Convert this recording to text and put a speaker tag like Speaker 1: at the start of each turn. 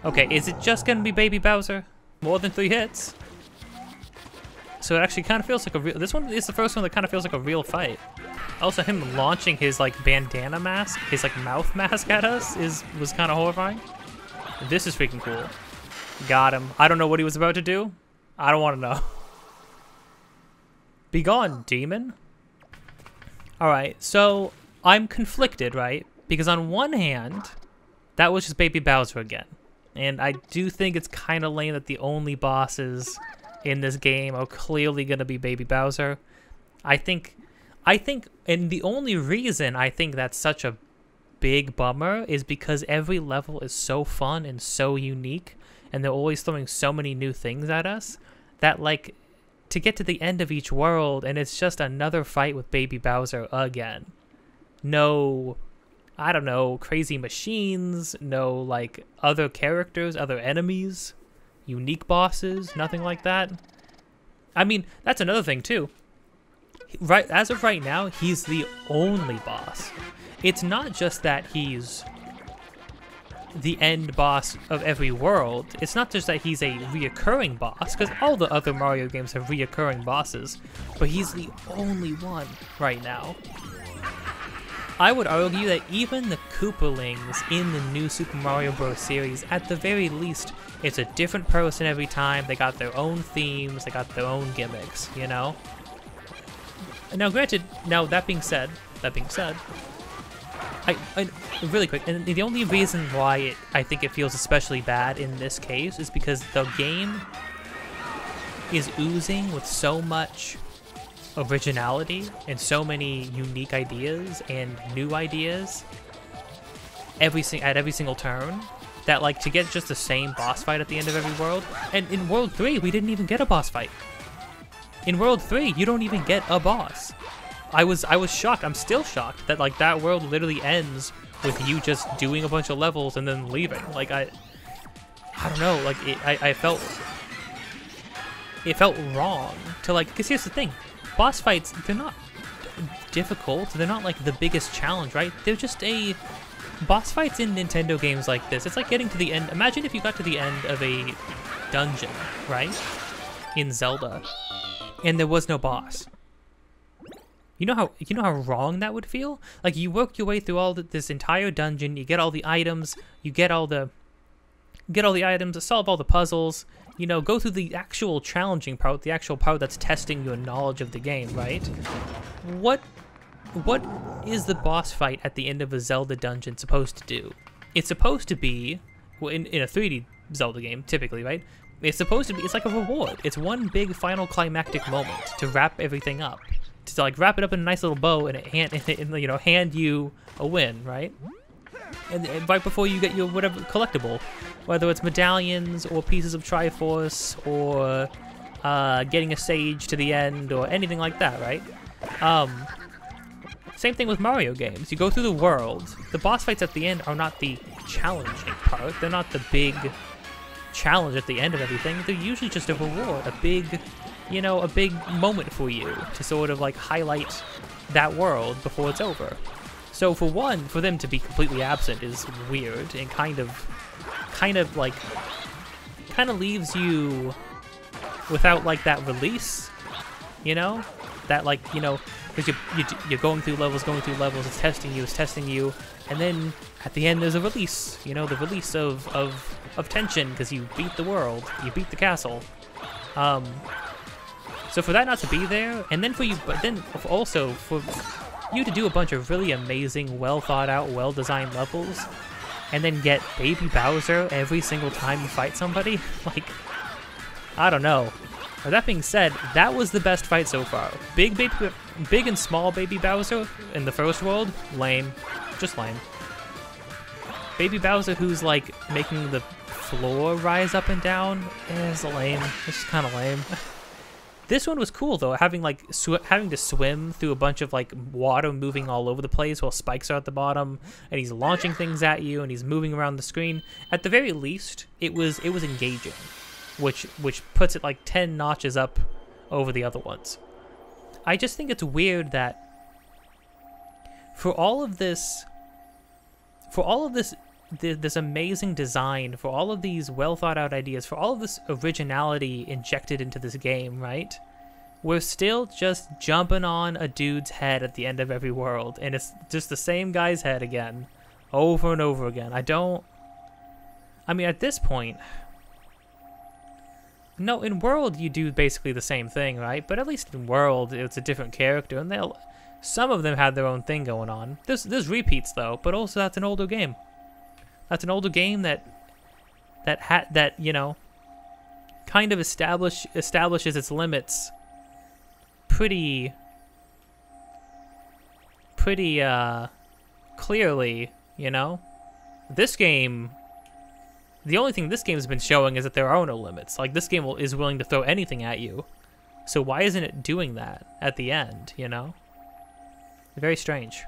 Speaker 1: Okay, is it just gonna be Baby Bowser? More than 3 hits? So it actually kind of feels like a real... This one is the first one that kind of feels like a real fight. Also, him launching his, like, bandana mask, his, like, mouth mask at us was kind of horrifying. This is freaking cool. Got him. I don't know what he was about to do. I don't want to know. Be gone, demon. Alright, so I'm conflicted, right? Because on one hand, that was just Baby Bowser again. And I do think it's kind of lame that the only bosses in this game are clearly going to be Baby Bowser. I think, and the only reason I think that's such a big bummer is because every level is so fun and so unique, and they're always throwing so many new things at us, that, like, to get to the end of each world, and it's just another fight with Baby Bowser again. No... I don't know, crazy machines, no, like, other characters, other enemies, unique bosses, nothing like that. I mean, that's another thing, too. Right, as of right now, he's the only boss. It's not just that he's the end boss of every world. It's not just that he's a reoccurring boss, because all the other Mario games have reoccurring bosses, but he's the only one right now. I would argue that even the Koopalings in the new Super Mario Bros. Series, at the very least, it's a different person every time. They got their own themes, they got their own gimmicks, you know? Now, granted, now that being said, I really quick, and the only reason why I think it feels especially bad in this case is because the game is oozing with so much originality and so many unique ideas and new ideas at every single turn, that, like, to get just the same boss fight at the end of every world. And in World 3, we didn't even get a boss fight. In World 3, you don't even get a boss. I was shocked. I'm still shocked that, like, that world literally ends with you just doing a bunch of levels and then leaving. Like, I don't know, like, it felt wrong to, like, because here's the thing. Boss fights, they're not difficult. They're not, like, the biggest challenge, right? They're just boss fights in Nintendo games like this. It's like getting to the end. Imagine if you got to the end of a dungeon, right? In Zelda, and there was no boss. You know how wrong that would feel? Like, you work your way through this entire dungeon, you get all the items, solve all the puzzles, you know, go through the actual challenging part, the actual part that's testing your knowledge of the game, right? What is the boss fight at the end of a Zelda dungeon supposed to do? It's supposed to be, well, in a 3D Zelda game, typically, right? It's supposed to be, it's like a reward. It's one big final climactic moment to wrap everything up. To, like, wrap it up in a nice little bow and hand you a win, right? And right before you get your whatever collectible, whether it's medallions or pieces of Triforce or getting a sage to the end or anything like that, right? Same thing with Mario games. You go through the world. The boss fights at the end are not the challenging part. They're not the big challenge at the end of everything. They're usually just a reward, a big moment for you to sort of, like, highlight that world before it's over. So for them to be completely absent is weird and kind of leaves you without, like, that release, you know? That, like, you know, because you're going through levels, it's testing you, and then at the end there's a release, you know, the release of tension because you beat the world, you beat the castle. So for that not to be there, and then but then also for you to do a bunch of really amazing, well thought out, well designed levels, and then get Baby Bowser every single time you fight somebody, like, I don't know. Now, that being said, that was the best fight so far. Big and small Baby Bowser in the first world, lame, just lame. Baby Bowser who's, like, making the floor rise up and down is lame. It's just kind of lame. This one was cool though, having to swim through a bunch of, like, water moving all over the place while spikes are at the bottom, and he's launching things at you, and he's moving around the screen. At the very least, it was engaging, which puts it like 10 notches up over the other ones. I just think it's weird that for all of this this amazing design, for all of these well thought out ideas, for all of this originality injected into this game, right? We're still just jumping on a dude's head at the end of every world, and it's just the same guy's head again, over and over again. I mean, at this point, no, in World you do basically the same thing, right? But at least in World, it's a different character, and some of them had their own thing going on. There's repeats though, but also that's an older game. That's an older game that you know, kind of establishes its limits pretty clearly, you know? This game, the only thing this game's been showing is that there are no limits. Like, this game is willing to throw anything at you. So why isn't it doing that at the end, you know? Very strange.